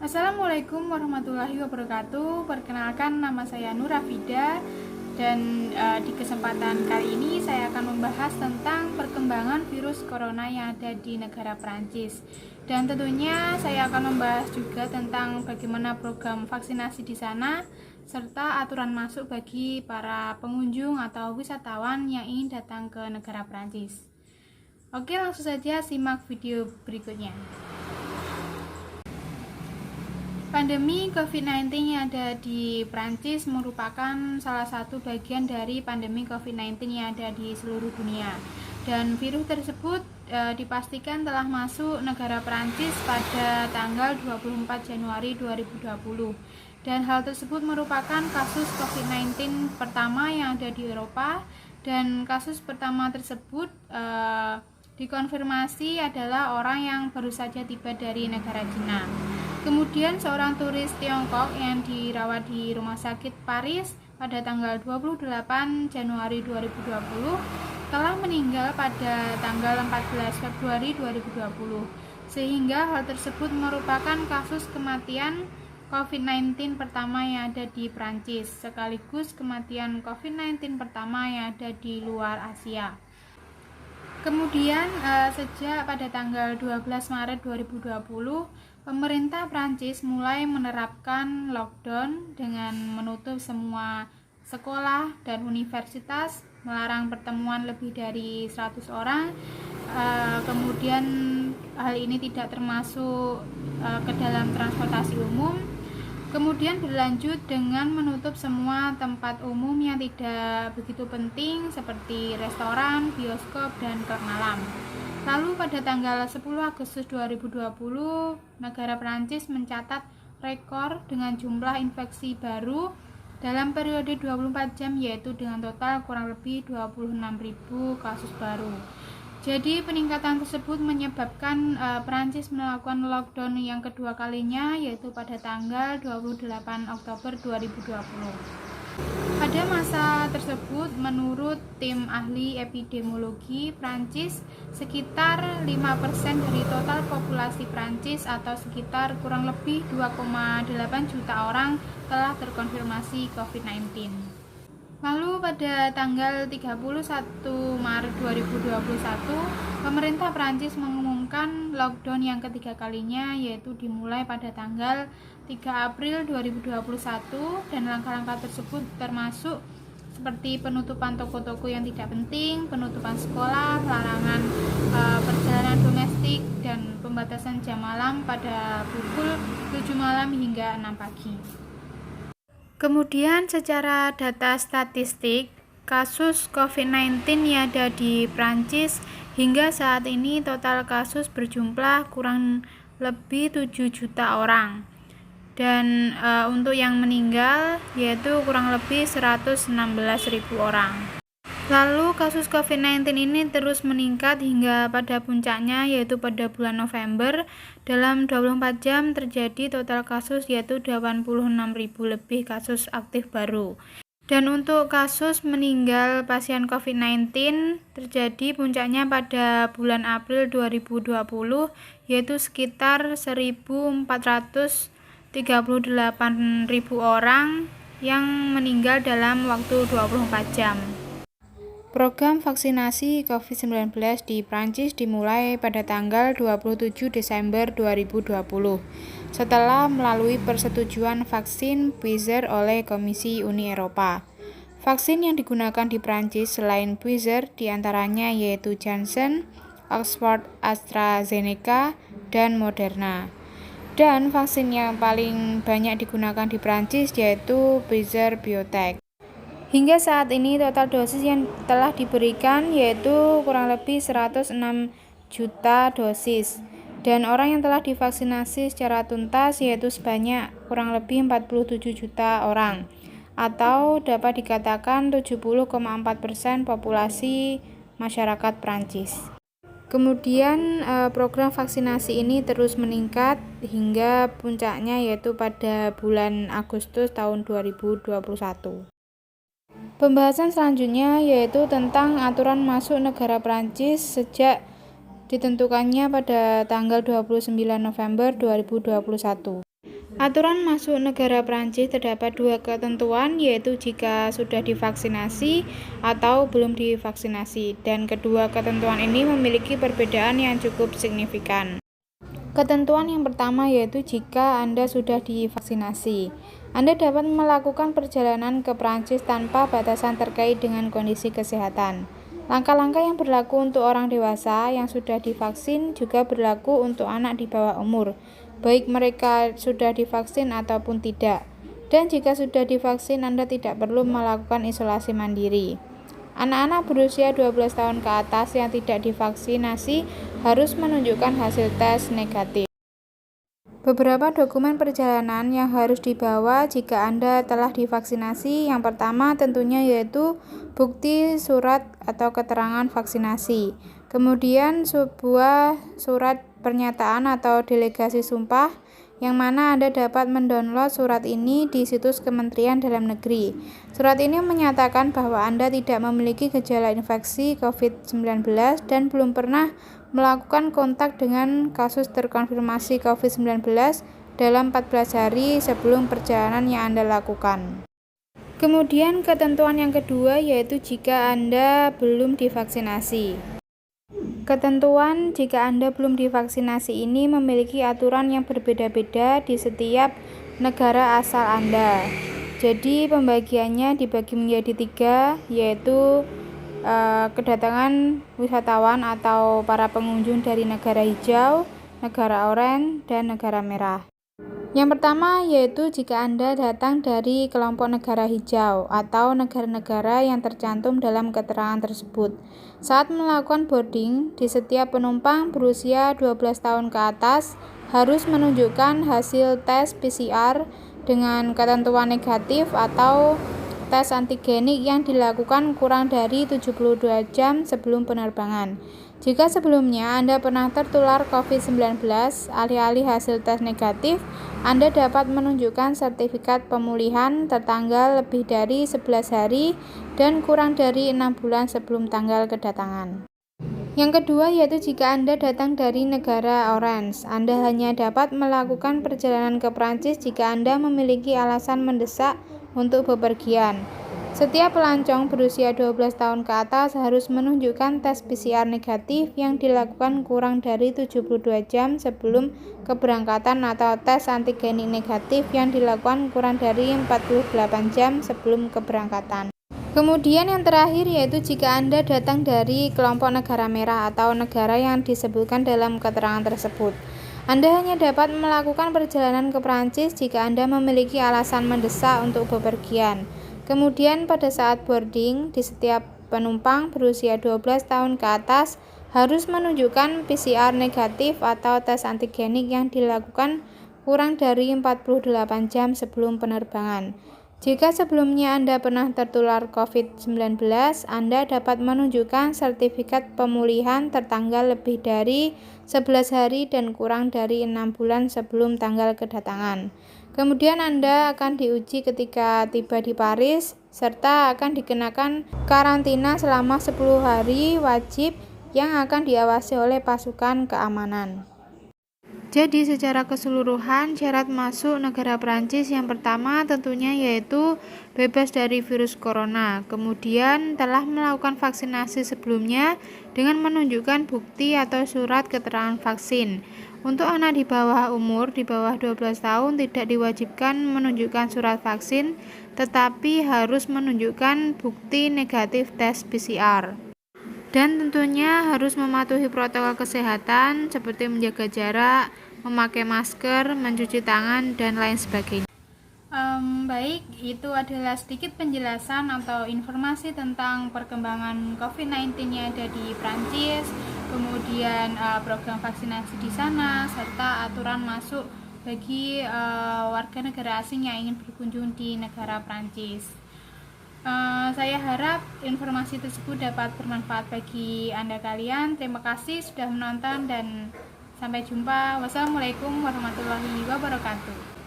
Assalamualaikum warahmatullahi wabarakatuh. Perkenalkan, nama saya Nur Afida dan di kesempatan kali ini saya akan membahas tentang perkembangan virus corona yang ada di negara Prancis. Dan tentunya saya akan membahas juga tentang bagaimana program vaksinasi di sana serta aturan masuk bagi para pengunjung atau wisatawan yang ingin datang ke negara Prancis. Oke, langsung saja simak video berikutnya. Pandemi COVID-19 yang ada di Prancis merupakan salah satu bagian dari pandemi COVID-19 yang ada di seluruh dunia. Dan virus tersebut dipastikan telah masuk negara Prancis pada tanggal 24 Januari 2020. Dan hal tersebut merupakan kasus COVID-19 pertama yang ada di Eropa. Dan kasus pertama tersebut dikonfirmasi adalah orang yang baru saja tiba dari negara Cina. Kemudian seorang turis Tiongkok yang dirawat di Rumah Sakit Paris pada tanggal 28 Januari 2020 telah meninggal pada tanggal 14 Februari 2020, sehingga hal tersebut merupakan kasus kematian COVID-19 pertama yang ada di Prancis, sekaligus kematian COVID-19 pertama yang ada di luar Asia. Kemudian sejak pada tanggal 12 Maret 2020, pemerintah Prancis mulai menerapkan lockdown dengan menutup semua sekolah dan universitas, melarang pertemuan lebih dari 100 orang. Kemudian hal ini tidak termasuk ke dalam transportasi umum. Kemudian berlanjut dengan menutup semua tempat umum yang tidak begitu penting seperti restoran, bioskop, dan klub malam. Lalu pada tanggal 10 Agustus 2020, negara Prancis mencatat rekor dengan jumlah infeksi baru dalam periode 24 jam, yaitu dengan total kurang lebih 26.000 kasus baru. Jadi peningkatan tersebut menyebabkan Prancis melakukan lockdown yang kedua kalinya, yaitu pada tanggal 28 Oktober 2020. Pada masa tersebut, menurut tim ahli epidemiologi Prancis, sekitar 5% dari total populasi Prancis atau sekitar kurang lebih 2,8 juta orang telah terkonfirmasi COVID-19. Lalu pada tanggal 31 Maret 2021, pemerintah Prancis mengumumkan lockdown yang ketiga kalinya, yaitu dimulai pada tanggal 3 April 2021, dan langkah-langkah tersebut termasuk seperti penutupan toko-toko yang tidak penting, penutupan sekolah, larangan perjalanan domestik, dan pembatasan jam malam pada pukul 7 malam hingga 6 pagi. Kemudian secara data statistik, kasus COVID-19 yang ada di Prancis hingga saat ini total kasus berjumlah kurang lebih 7 juta orang. Dan untuk yang meninggal yaitu kurang lebih 116.000 orang. Lalu kasus COVID-19 ini terus meningkat hingga pada puncaknya, yaitu pada bulan November. Dalam 24 jam terjadi total kasus yaitu 86.000 lebih kasus aktif baru. Dan untuk kasus meninggal pasien COVID-19 terjadi puncaknya pada bulan April 2020, yaitu sekitar 1.438.000 orang yang meninggal dalam waktu 24 jam. Program vaksinasi COVID-19 di Prancis dimulai pada tanggal 27 Desember 2020 setelah melalui persetujuan vaksin Pfizer oleh Komisi Uni Eropa. Vaksin yang digunakan di Prancis selain Pfizer diantaranya yaitu Janssen, Oxford AstraZeneca, dan Moderna. Dan vaksin yang paling banyak digunakan di Prancis yaitu Pfizer Biontech. Hingga saat ini total dosis yang telah diberikan yaitu kurang lebih 106 juta dosis, dan orang yang telah divaksinasi secara tuntas yaitu sebanyak kurang lebih 47 juta orang, atau dapat dikatakan 70,4% populasi masyarakat Prancis. Kemudian program vaksinasi ini terus meningkat hingga puncaknya yaitu pada bulan Agustus tahun 2021. Pembahasan selanjutnya yaitu tentang aturan masuk negara Prancis sejak ditentukannya pada tanggal 29 November 2021. Aturan masuk negara Prancis terdapat dua ketentuan, yaitu jika sudah divaksinasi atau belum divaksinasi, dan kedua ketentuan ini memiliki perbedaan yang cukup signifikan. Ketentuan yang pertama yaitu jika Anda sudah divaksinasi, Anda dapat melakukan perjalanan ke Prancis tanpa batasan terkait dengan kondisi kesehatan. Langkah-langkah yang berlaku untuk orang dewasa yang sudah divaksin juga berlaku untuk anak di bawah umur, baik mereka sudah divaksin ataupun tidak. Dan jika sudah divaksin, Anda tidak perlu melakukan isolasi mandiri. Anak-anak berusia 12 tahun ke atas yang tidak divaksinasi harus menunjukkan hasil tes negatif. Beberapa dokumen perjalanan yang harus dibawa jika Anda telah divaksinasi, yang pertama tentunya yaitu bukti surat atau keterangan vaksinasi. Kemudian sebuah surat pernyataan atau delegasi sumpah, yang mana Anda dapat mendownload surat ini di situs Kementerian Dalam Negeri. Surat ini menyatakan bahwa Anda tidak memiliki gejala infeksi COVID-19 dan belum pernah melakukan kontak dengan kasus terkonfirmasi COVID-19 dalam 14 hari sebelum perjalanan yang Anda lakukan. Kemudian ketentuan yang kedua yaitu jika Anda belum divaksinasi. Ketentuan jika Anda belum divaksinasi ini memiliki aturan yang berbeda-beda di setiap negara asal Anda. Jadi pembagiannya dibagi menjadi 3, yaitu kedatangan wisatawan atau para pengunjung dari negara hijau, negara oranye, dan negara merah. Yang pertama yaitu jika Anda datang dari kelompok negara hijau atau negara-negara yang tercantum dalam keterangan tersebut. Saat melakukan boarding, di setiap penumpang berusia 12 tahun ke atas harus menunjukkan hasil tes PCR dengan ketentuan negatif atau tes antigenik yang dilakukan kurang dari 72 jam sebelum penerbangan. Jika sebelumnya Anda pernah tertular COVID-19, alih-alih hasil tes negatif, Anda dapat menunjukkan sertifikat pemulihan tertanggal lebih dari 11 hari dan kurang dari 6 bulan sebelum tanggal kedatangan. Yang kedua yaitu jika Anda datang dari negara oranye, Anda hanya dapat melakukan perjalanan ke Prancis jika Anda memiliki alasan mendesak untuk bepergian. Setiap pelancong berusia 12 tahun ke atas harus menunjukkan tes PCR negatif yang dilakukan kurang dari 72 jam sebelum keberangkatan atau tes antigenik negatif yang dilakukan kurang dari 48 jam sebelum keberangkatan. Kemudian yang terakhir yaitu jika Anda datang dari kelompok negara merah atau negara yang disebutkan dalam keterangan tersebut. Anda hanya dapat melakukan perjalanan ke Prancis jika Anda memiliki alasan mendesak untuk bepergian. Kemudian pada saat boarding, di setiap penumpang berusia 12 tahun ke atas harus menunjukkan PCR negatif atau tes antigenik yang dilakukan kurang dari 48 jam sebelum penerbangan. Jika sebelumnya Anda pernah tertular COVID-19, Anda dapat menunjukkan sertifikat pemulihan tertanggal lebih dari 11 hari dan kurang dari 6 bulan sebelum tanggal kedatangan. Kemudian Anda akan diuji ketika tiba di Paris, serta akan dikenakan karantina selama 10 hari wajib yang akan diawasi oleh pasukan keamanan. Jadi secara keseluruhan syarat masuk negara Prancis yang pertama tentunya yaitu bebas dari virus corona, kemudian telah melakukan vaksinasi sebelumnya dengan menunjukkan bukti atau surat keterangan vaksin. Untuk anak di bawah umur di bawah 12 tahun tidak diwajibkan menunjukkan surat vaksin, tetapi harus menunjukkan bukti negatif tes PCR. Dan tentunya harus mematuhi protokol kesehatan seperti menjaga jarak, memakai masker, mencuci tangan, dan lain sebagainya. Baik, itu adalah sedikit penjelasan atau informasi tentang perkembangan COVID-19 yang ada di Prancis, kemudian program vaksinasi di sana, serta aturan masuk bagi warga negara asing yang ingin berkunjung di negara Prancis. Saya harap informasi tersebut dapat bermanfaat bagi Anda kalian. Terima kasih sudah menonton dan sampai jumpa. Wassalamualaikum warahmatullahi wabarakatuh.